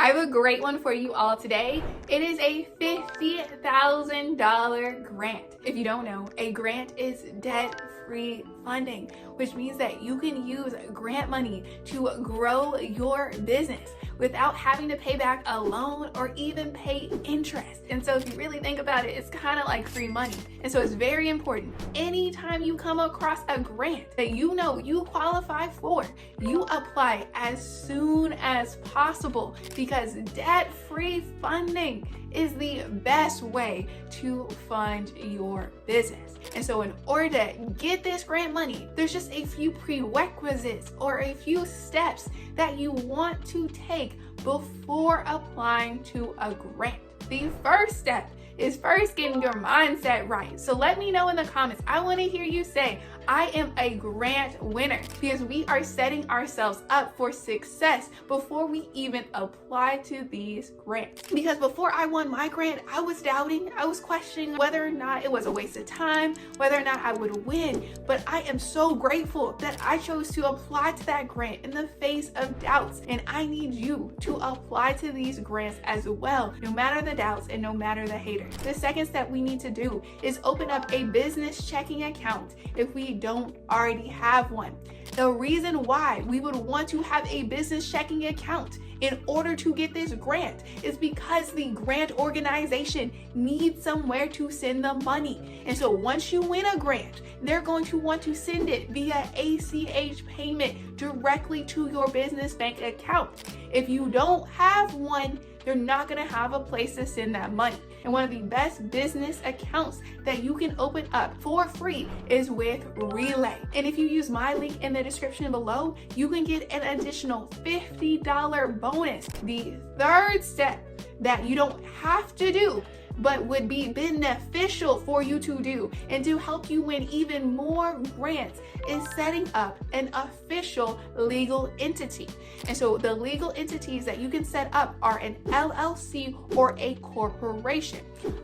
I have a great one for you all today. It is a $50,000 grant. If you don't know, a grant is debt-free funding, which means that you can use grant money to grow your business without having to pay back a loan or even pay interest. And so if you really think about it, it's kind of like free money. And so it's very important. Anytime you come across a grant that you know you qualify for, you apply as soon as possible, because debt-free funding is the best way to fund your business. And so in order to get this grant money, there's just a few prerequisites or a few steps that you want to take before applying to a grant. The first step is first getting your mindset right. So let me know in the comments. I want to hear you say, I am a grant winner, because we are setting ourselves up for success before we even apply to these grants. Because before I won my grant, I was doubting, I was questioning whether or not it was a waste of time, whether or not I would win. But I am so grateful that I chose to apply to that grant in the face of doubts. And I need you to apply to these grants as well, no matter the doubts and no matter the haters. The second step we need to do is open up a business checking account if we don't already have one. The reason why we would want to have a business checking account in order to get this grant is because the grant organization needs somewhere to send the money. And so once you win a grant, they're going to want to send it via ACH payment directly to your business bank account. If you don't have one, they're not going to have a place to send that money. And one of the best business accounts that you can open up for free is with Relay. And if you use my link in the description below, you can get an additional $50 bonus. The third step that you don't have to do, but would be beneficial for you to do and to help you win even more grants, is setting up an official legal entity. And so the legal entities that you can set up are an LLC or a corporation.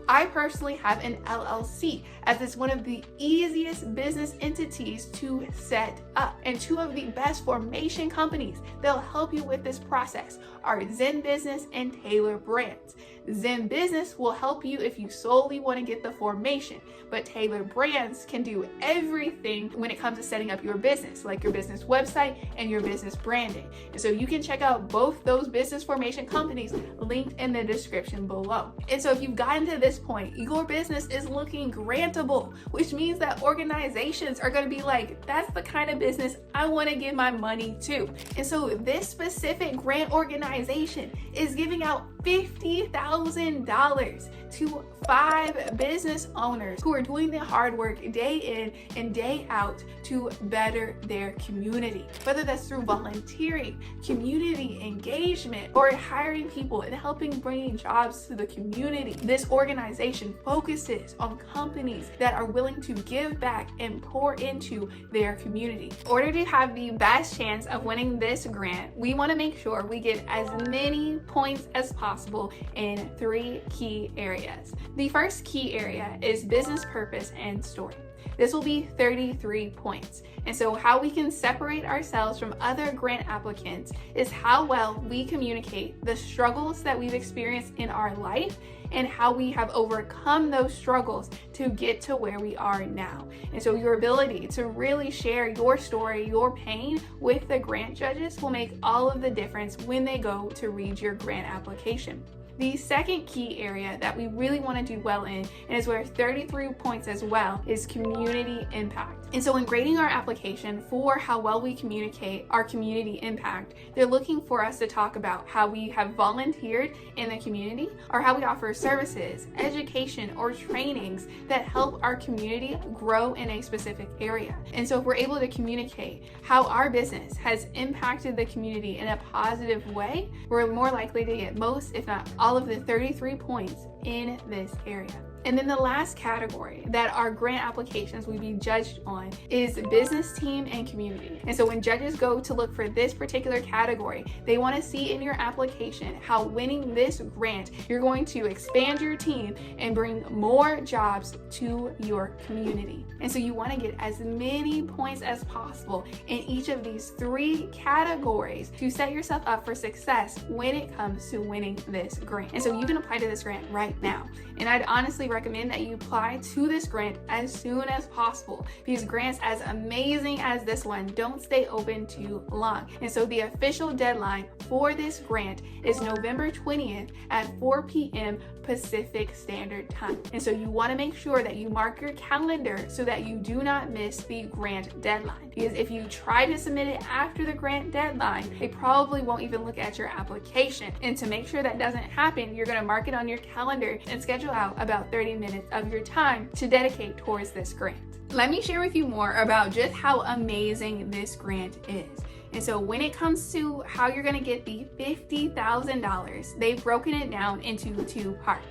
I personally have an LLC, as it's one of the easiest business entities to set up. And two of the best formation companies that'll help you with this process are Zen Business and Taylor Brands. Zen Business will help you if you solely want to get the formation, but Taylor Brands can do everything when it comes to setting up your business, like your business website and your business branding. And so you can check out both those business formation companies linked in the description below. And so if you've gotten to this point, your business is looking grantable, which means that organizations are going to be like, that's the kind of business I want to give my money to. And so this specific grant organization is giving out $50,000 to 5 business owners who are doing the hard work day in and day out to better their community. Whether that's through volunteering, community engagement, or hiring people and helping bring jobs to the community. This organization focuses on companies that are willing to give back and pour into their community. In order to have the best chance of winning this grant, we want to make sure we get as many points as possible in 3 key areas. The first key area is business purpose and story. This will be 33 points. And so how we can separate ourselves from other grant applicants is how well we communicate the struggles that we've experienced in our life and how we have overcome those struggles to get to where we are now. And so your ability to really share your story, your pain with the grant judges will make all of the difference when they go to read your grant application. The second key area that we really want to do well in, and is where 33 points as well, is community impact. And so when grading our application for how well we communicate our community impact, they're looking for us to talk about how we have volunteered in the community, or how we offer services, education, or trainings that help our community grow in a specific area. And so if we're able to communicate how our business has impacted the community in a positive way, we're more likely to get most, if not all of the 33 points in this area. And then the last category that our grant applications will be judged on is business team and community. And so when judges go to look for this particular category, they want to see in your application how winning this grant, you're going to expand your team and bring more jobs to your community. And so you want to get as many points as possible in each of these 3 categories to set yourself up for success when it comes to winning this grant. And so you can apply to this grant right now. And I'd honestly recommend that you apply to this grant as soon as possible, because grants as amazing as this one don't stay open too long. And so the official deadline for this grant is November 20th at 4 p.m. Pacific Standard Time. And so you want to make sure that you mark your calendar so that you do not miss the grant deadline. Because if you try to submit it after the grant deadline, they probably won't even look at your application. And to make sure that doesn't happen, you're going to mark it on your calendar and schedule out about 30 minutes of your time to dedicate towards this grant. Let me share with you more about just how amazing this grant is. And so when it comes to how you're going to get the $50,000, they've broken it down into 2 parts.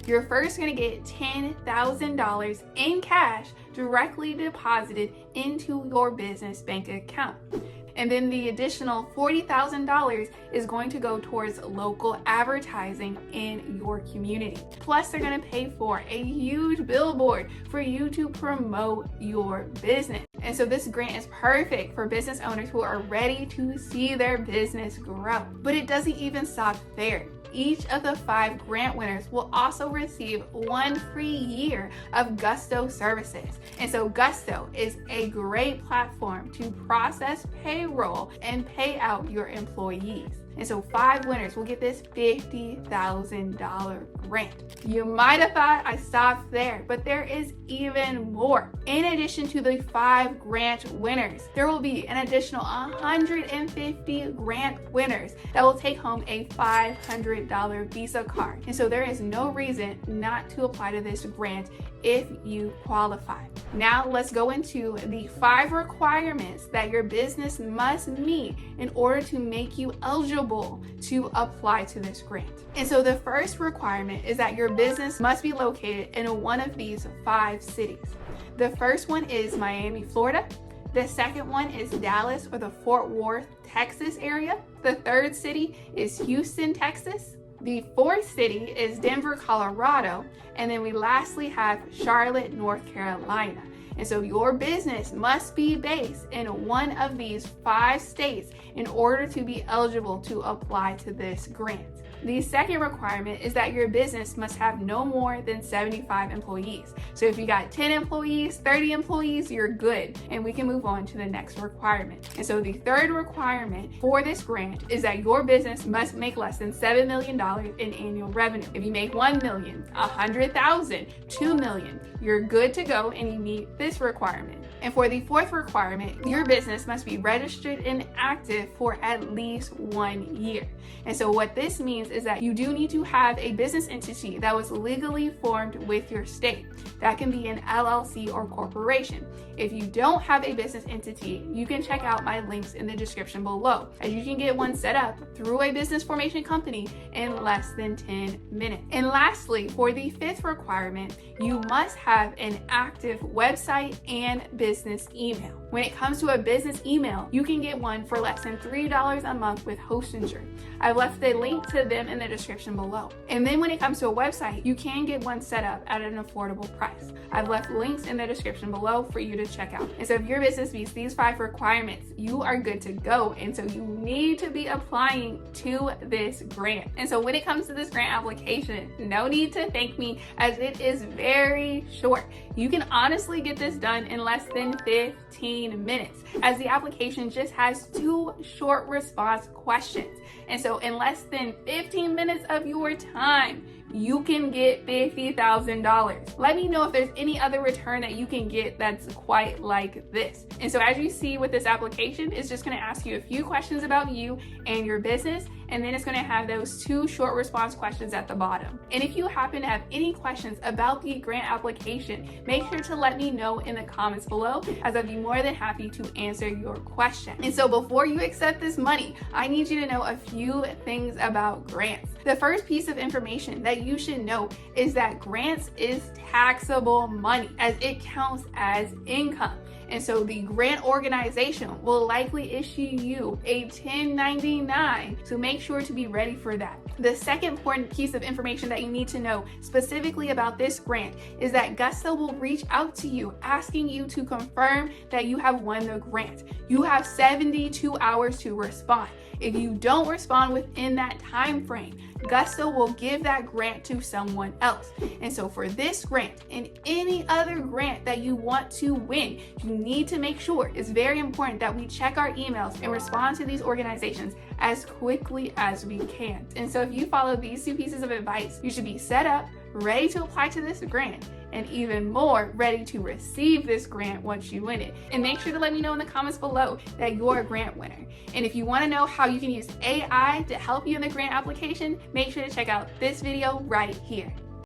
You're first going to get $10,000 in cash directly deposited into your business bank account. And then the additional $40,000 is going to go towards local advertising in your community. Plus, they're going to pay for a huge billboard for you to promote your business. And so this grant is perfect for business owners who are ready to see their business grow. But it doesn't even stop there. Each of the 5 grant winners will also receive 1 free year of Gusto services. And so Gusto is a great platform to process payroll and pay out your employees. And so 5 winners will get this $50,000 grant. You might have thought I stopped there, but there is even more. In addition to the 5 grant winners, there will be an additional 150 grant winners that will take home a $500 Visa card. And so there is no reason not to apply to this grant if you qualify. Now let's go into the 5 requirements that your business must meet in order to make you eligible to apply to this grant. And so the first requirement is that your business must be located in one of these 5 cities. The first one is Miami, Florida. The second one is Dallas or the Fort Worth, Texas area. The third city is Houston, Texas. The 4th city is Denver, Colorado. And then we lastly have Charlotte, North Carolina. And so your business must be based in one of these 5 states in order to be eligible to apply to this grant. The second requirement is that your business must have no more than 75 employees. So if you got 10 employees, 30 employees, you're good. And we can move on to the next requirement. And so the third requirement for this grant is that your business must make less than $7 million in annual revenue. If you make $1 million, $100,000, $2 million, you're good to go and you meet this requirement. And for the 4th requirement, your business must be registered and active for at least 1 year. And so what this means is that you do need to have a business entity that was legally formed with your state. That can be an LLC or corporation. If you don't have a business entity, you can check out my links in the description below, as you can get one set up through a business formation company in less than 10 minutes. And lastly, for the 5th requirement, you must have an active website and business email. When it comes to a business email, you can get one for less than $3 a month with Hostinger. I've left a link to them in the description below. And then when it comes to a website, you can get one set up at an affordable price. I've left links in the description below for you to check out. And so if your business meets these 5 requirements, you are good to go. And so you need to be applying to this grant. And so when it comes to this grant application, no need to thank me, as it is very short. You can honestly get this done in less than 15 minutes, as the application just has 2 short response questions. And so in less than 15 minutes of your time, you can get $50,000. Let me know if there's any other return that you can get that's quite like this. And so as you see with this application, it's just going to ask you a few questions about you and your business, and then it's going to have those 2 short response questions at the bottom. And if you happen to have any questions about the grant application, make sure to let me know in the comments below, as I'd be more than happy to answer your question. And so before you accept this money, I need you to know a few things about grants. The first piece of information that you should know is that grants is taxable money, as it counts as income. And so the grant organization will likely issue you a 1099, so make sure to be ready for that. The second important piece of information that you need to know specifically about this grant is that Gusto will reach out to you asking you to confirm that you have won the grant. You have 72 hours to respond. If you don't respond within that time frame, Gusto will give that grant to someone else. And so for this grant and any other grant that you want to win, you need to make sure, it's very important that we check our emails and respond to these organizations as quickly as we can. And so if you follow these 2 pieces of advice, you should be set up, ready to apply to this grant, and even more ready to receive this grant once you win it. And make sure to let me know in the comments below that you're a grant winner. And if you want to know how you can use AI to help you in the grant application, make sure to check out this video right here.